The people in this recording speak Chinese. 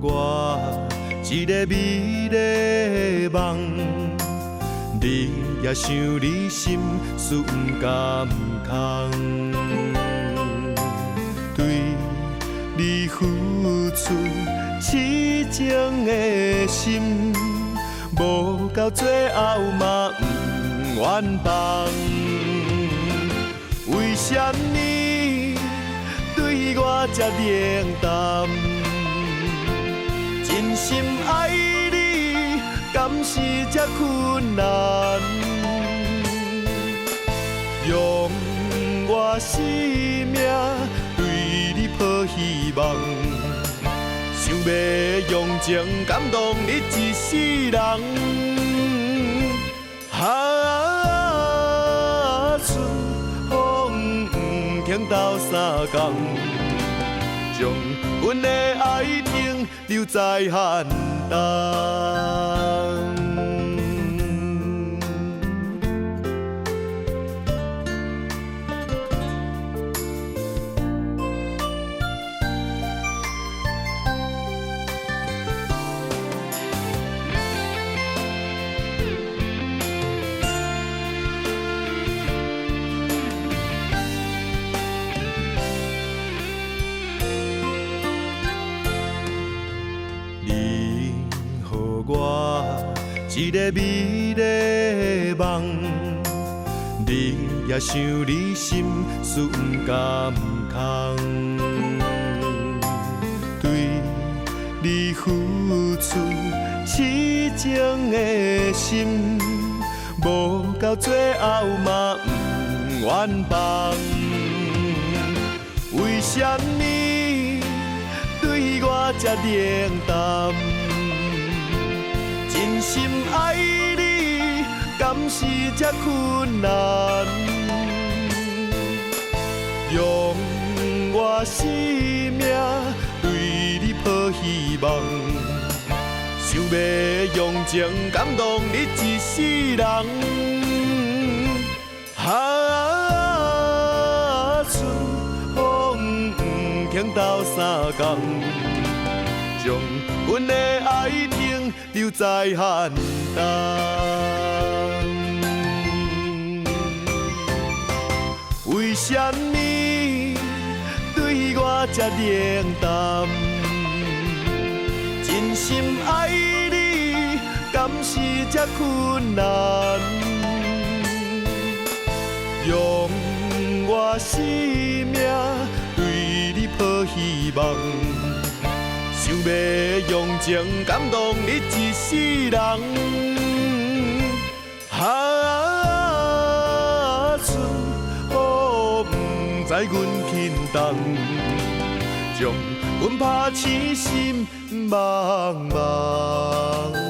我一个美丽梦。你也想你心事不甘空，对你付出痴情的心，无到最后嘛不愿放。为什么对我这冷淡？真心爱你，敢是这困难？用我生命对你抱希望，想要用情感动你一世人。春风不停斗相共，将阮的爱情留在寒冬。我一个美丽梦，你也想你心事不甘空，对你付出痴情的心，无到最后嘛不愿放。为什么对我这冷淡？真心爱你，敢是这困难？用我生命对你抱希望，想要用情感动你一世人。春风不停斗相共，将阮的爱情留在寒冬。为什么对我这冷淡？真心爱你，敢是这困难？用我生命对你抱希望，想要用情感动你一世人。春风不知阮轻重，将阮拍痴心茫茫。